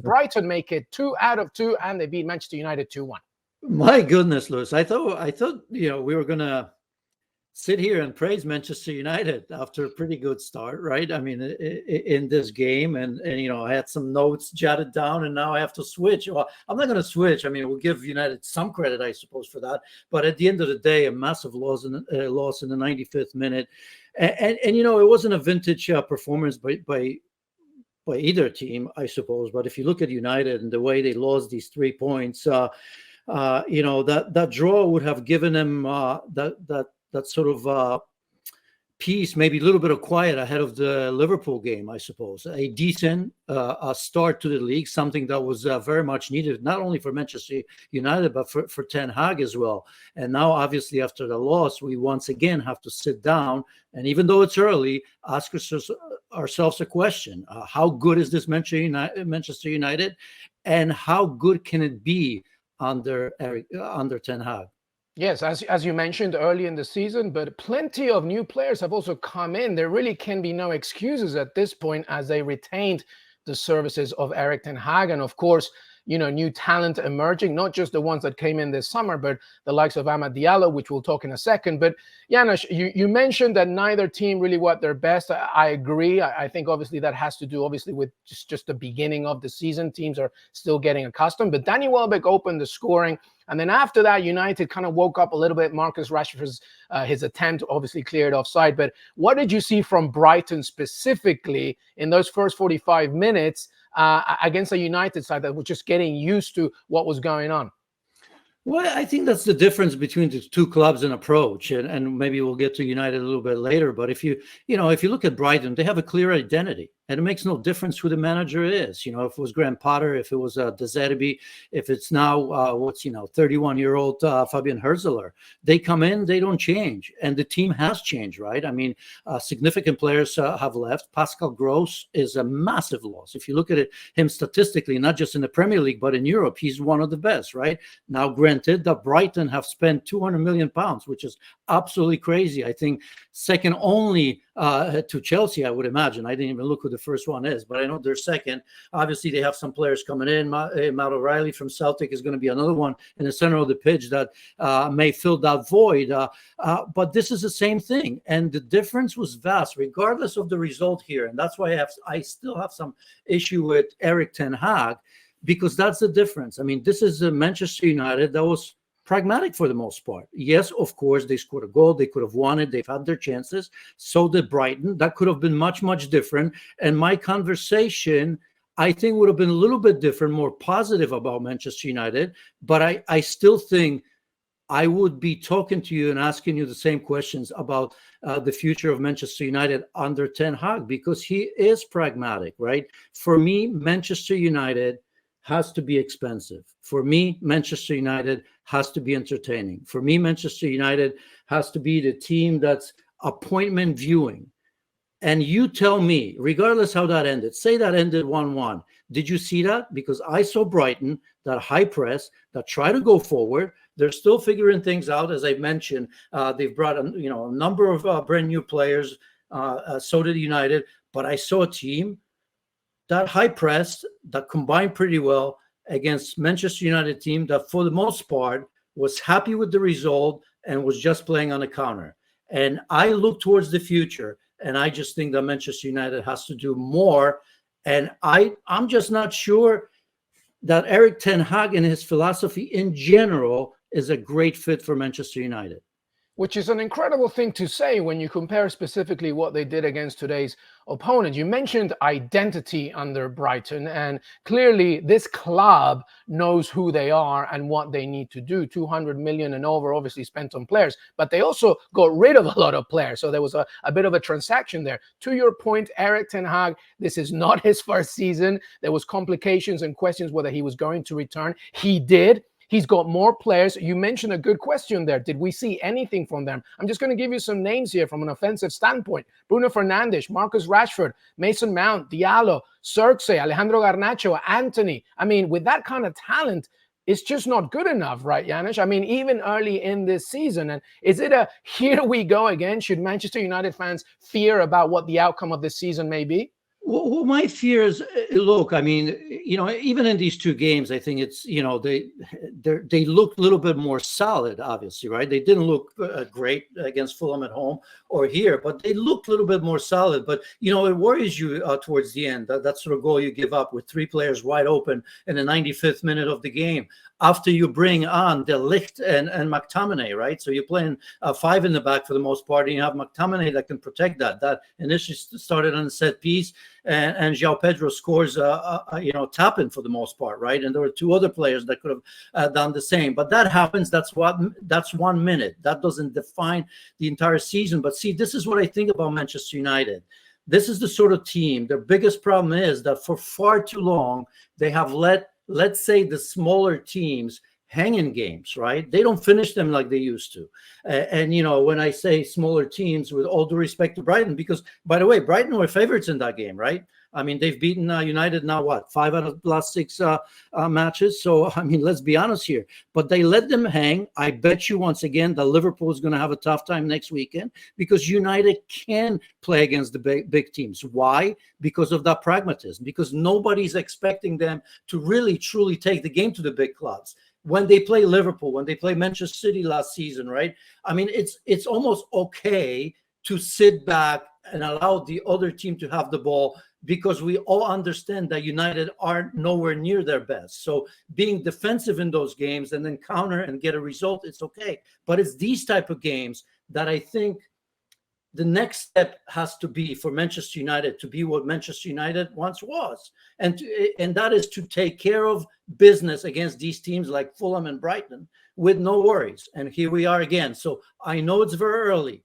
Brighton make it 2 out of 2, and they beat Manchester United 2-1. My goodness, Lewis. I thought we were gonna sit here and praise Manchester United after a pretty good start, right? I mean, in this game, and I had some notes jotted down, and now I have to switch. Well, I'm not going to switch. I mean, we'll give United some credit, I suppose, for that. But at the end of the day, a massive loss in the 95th minute, and it wasn't a vintage performance by either team, I suppose. But if you look at United and the way they lost these 3 points, that draw would have given them that sort of peace, maybe a little bit of quiet ahead of the Liverpool game, I suppose. A decent start to the league, something that was very much needed, not only for Manchester United, but for Ten Hag as well. And now, obviously, after the loss, we once again have to sit down, and even though it's early, ask ourselves a question. How good is this Manchester United, and how good can it be under Ten Hag? Yes, as you mentioned early in the season, but plenty of new players have also come in. There really can be no excuses at this point, as they retained the services of Eric Ten Hag. And of course, new talent emerging, not just the ones that came in this summer, but the likes of Amad Diallo, which we'll talk in a second. But Janusz, you mentioned that neither team really were at their best. I agree. I think obviously that has to do with just the beginning of the season. Teams are still getting accustomed. But Danny Welbeck opened the scoring. And then after that, United kind of woke up a little bit. Marcus Rashford's his attempt obviously cleared offside. But what did you see from Brighton specifically in those first 45 minutes against a United side that was just getting used to what was going on? Well, I think that's the difference between the two clubs in approach, and maybe we'll get to United a little bit later. But if you look at Brighton, they have a clear identity, and it makes no difference who the manager is. If it was Graham Potter, if it was De Zerbi, if it's now 31-year-old Fabian Hürzeler, they come in, they don't change, and the team has changed, right? I mean, significant players have left. Pascal Gross is a massive loss. If you look at him statistically, not just in the Premier League but in Europe, he's one of the best, right? Now, granted, that Brighton have spent £200 million, which is absolutely crazy. I think second only to Chelsea, I would imagine. I didn't even look who the first one is, but I know they're second. Obviously, they have some players coming in. Matt O'Reilly from Celtic is going to be another one in the center of the pitch that may fill that void. But this is the same thing, and the difference was vast, regardless of the result here. And that's why I still have some issue with Eric Ten Hag, because that's the difference. I mean, this is a Manchester United that was pragmatic for the most part. Yes, of course, they scored a goal. They could have won it. They've had their chances. So did Brighton. That could have been much, much different. And my conversation, I think, would have been a little bit different, more positive about Manchester United. But I still think I would be talking to you and asking you the same questions about the future of Manchester United under Ten Hag, because he is pragmatic, right? For me, Manchester United has to be expensive. For me, Manchester United has to be entertaining. For me, Manchester United has to be the team that's appointment viewing. And you tell me, regardless how that ended, say that ended 1-1. Did you see that? Because I saw Brighton, that high press, that try to go forward. They're still figuring things out. As I mentioned, they've brought a number of brand new players. So did United. But I saw a team that high pressed, that combined pretty well against Manchester United team that for the most part was happy with the result and was just playing on the counter. And I look towards the future, and I just think that Manchester United has to do more. And I'm just not sure that Eric Ten Hag and his philosophy in general is a great fit for Manchester United. Which is an incredible thing to say when you compare specifically what they did against today's opponent. You mentioned identity under Brighton, and clearly this club knows who they are and what they need to do. 200 million and over obviously spent on players, but they also got rid of a lot of players. So there was a bit of a transaction there. To your point, Eric Ten Hag, this is not his first season. There was complications and questions whether he was going to return. He did. He's got more players. You mentioned a good question there. Did we see anything from them? I'm just going to give you some names here from an offensive standpoint. Bruno Fernandes, Marcus Rashford, Mason Mount, Diallo, Xerxes, Alejandro Garnacho, Anthony. I mean, with that kind of talent, it's just not good enough, right, Janusz? I mean, even early in this season. And is it a here we go again? Should Manchester United fans fear about what the outcome of this season may be? Well, my fear is, look, I mean, even in these two games, I think it's, they looked a little bit more solid, obviously, right? They didn't look great against Fulham at home or here, but they looked a little bit more solid. But, it worries you towards the end, that sort of goal you give up with three players wide open in the 95th minute of the game, after you bring on De Ligt and McTominay, right? So you're playing five in the back for the most part, and you have McTominay that can protect that. That initially started on a set piece, and João Pedro scores, tap-in for the most part, right? And there were two other players that could have done the same. But that happens. That's 1 minute. That doesn't define the entire season. But see, this is what I think about Manchester United. This is the sort of team. Their biggest problem is that for far too long, they have let, let's say, the smaller teams hang in games, right? They don't finish them like they used to. And when I say smaller teams, with all due respect to Brighton, because, by the way, Brighton were favorites in that game, right? I mean, they've beaten United now, what, 5 out of the last 6 matches? So, I mean, let's be honest here. But they let them hang. I bet you, once again, that Liverpool is going to have a tough time next weekend, because United can play against the big teams. Why? Because of that pragmatism, because nobody's expecting them to really, truly take the game to the big clubs. When they play Liverpool, when they play Manchester City last season, right? I mean, it's almost okay to sit back and allow the other team to have the ball, because we all understand that United are nowhere near their best. So being defensive in those games and then counter and get a result, it's okay. But it's these type of games that I think the next step has to be for Manchester United to be what Manchester United once was. And that is to take care of business against these teams like Fulham and Brighton with no worries. And here we are again. So I know it's very early.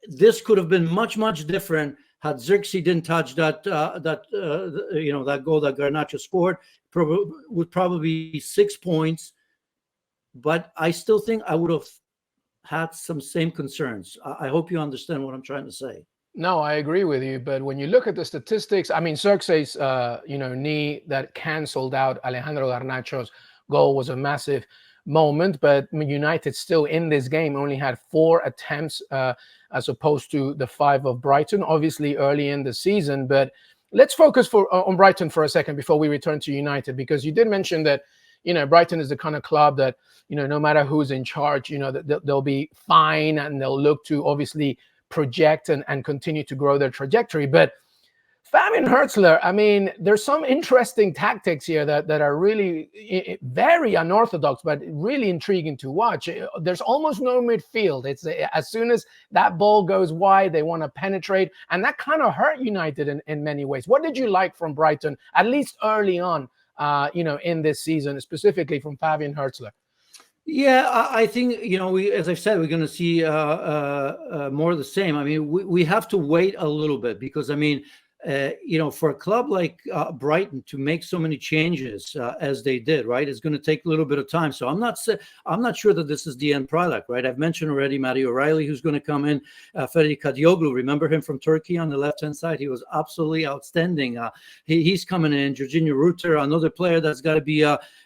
This could have been much, much different had Xerxes didn't touch that goal that Garnacho scored. Would probably be 6 points. But I still think I would have had some same concerns. I hope you understand what I'm trying to say. No, I agree with you. But when you look at the statistics, I mean, Xerxes, knee that canceled out Alejandro Garnacho's goal was a massive moment. But United still in this game only had 4 attempts as opposed to the 5 of Brighton, obviously early in the season. But let's focus on Brighton for a second before we return to United, because you did mention that, Brighton is the kind of club that, no matter who's in charge, they'll be fine, and they'll look to obviously project and continue to grow their trajectory. But Fabian Hurtzler, I mean, there's some interesting tactics here that are really very unorthodox, but really intriguing to watch. There's almost no midfield. It's as soon as that ball goes wide, they want to penetrate, and that kind of hurt United in many ways. What did you like from Brighton, at least early on, in this season, specifically from Fabian Hurtzler? Yeah, I think, as I've said, we're going to see more of the same. I mean, we have to wait a little bit, because, I mean, for a club like Brighton to make so many changes as they did, right, it's going to take a little bit of time. So I'm not sure that this is the end product, right? I've mentioned already Matty O'Reilly, who's going to come in. Ferdi Kadioglu, remember him from Turkey on the left-hand side? He was absolutely outstanding. He's coming in. Jorginho Rutter, another player that's got to be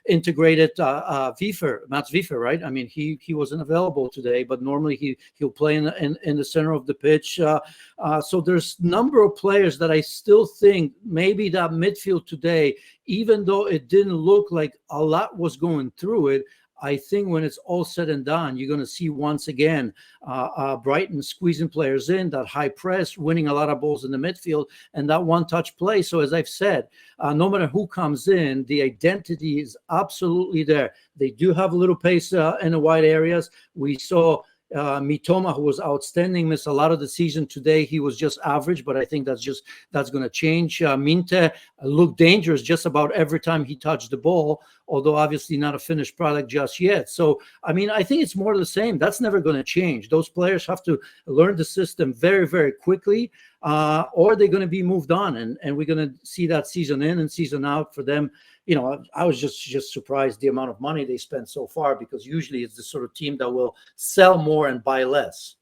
integrated. Mats Wiefer, right? I mean, he wasn't available today, but normally he'll play in the center of the pitch. So there's a number of players that I still think maybe that midfield today, even though it didn't look like a lot was going through it, I think when it's all said and done, you're going to see once again Brighton squeezing players in, that high press, winning a lot of balls in the midfield, and that one-touch play. So as I've said, no matter who comes in, the identity is absolutely there. They do have a little pace in the wide areas. We saw Mitoma, who was outstanding, missed a lot of the season. Today he was just average, but I think that's going to change. Minte looked dangerous just about every time he touched the ball, although obviously not a finished product just yet. So I mean, I think it's more of the same. That's never going to change. Those players have to learn the system very, very quickly, or they're going to be moved on, and we're going to see that season in and season out for them. I was just surprised the amount of money they spent so far, because usually it's the sort of team that will sell more and buy less.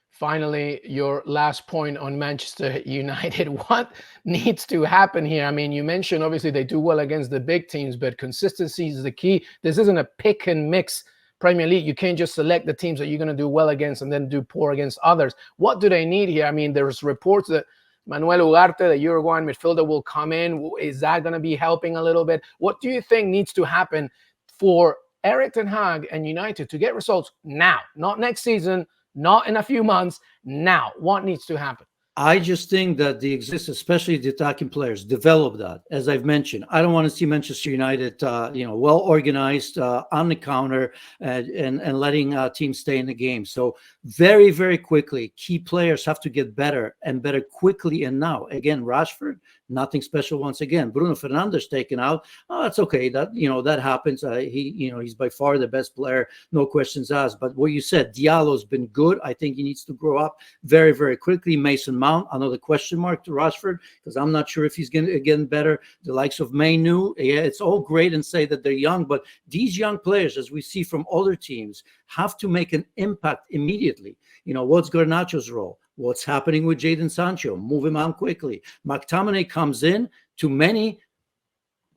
Finally, your last point on Manchester United. What needs to happen here? I mean, you mentioned obviously they do well against the big teams, but consistency is the key. This isn't a pick and mix Premier League. You can't just select the teams that you're going to do well against and then do poor against others. What do they need here? I mean, there's reports that Manuel Ugarte, the Uruguayan midfielder, will come in. Is that going to be helping a little bit? What do you think needs to happen for Eric Ten Hag and United to get results now? Not next season, not in a few months, now. What needs to happen? I just think that the exists, especially the attacking players, develop that. As I've mentioned, I don't want to see Manchester United, well organized on the counter and letting teams stay in the game. So very, very quickly, key players have to get better and better quickly. And now, again, Rashford, nothing special once again. Bruno Fernandes taken out. Oh, that's okay. That happens. He's by far the best player, no questions asked. But what you said, Diallo's been good. I think he needs to grow up very, very quickly. Mason Mount, another question mark to Rashford, because I'm not sure if he's going to get better. The likes of Mainu, yeah, it's all great and say that they're young, but these young players, as we see from other teams, have to make an impact immediately. What's Garnacho's role? What's happening with Jadon Sancho? Move him on quickly. McTominay comes in. To many,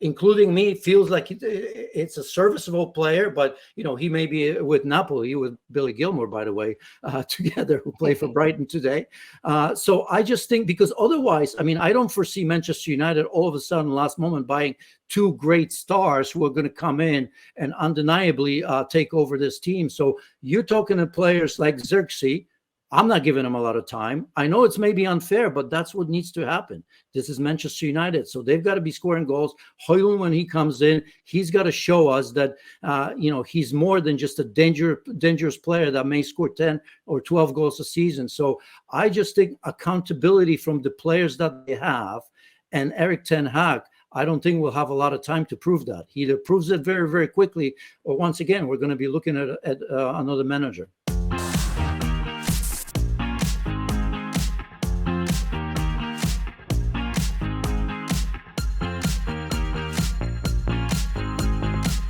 including me, feels like it's a serviceable player, but he may be with Napoli, with Billy Gilmore, by the way, together, who play for Brighton today. So I just think, because otherwise, I don't foresee Manchester United all of a sudden last moment buying two great stars who are going to come in and undeniably take over this team. So you're talking to players like Xerxes. I'm not giving him a lot of time. I know it's maybe unfair, but that's what needs to happen. This is Manchester United, so they've got to be scoring goals. Højlund, when he comes in, he's got to show us that he's more than just a dangerous player that may score 10 or 12 goals a season. So I just think accountability from the players that they have, and Eric Ten Hag, I don't think we'll have a lot of time to prove that. He either proves it very, very quickly, or once again, we're going to be looking at another manager.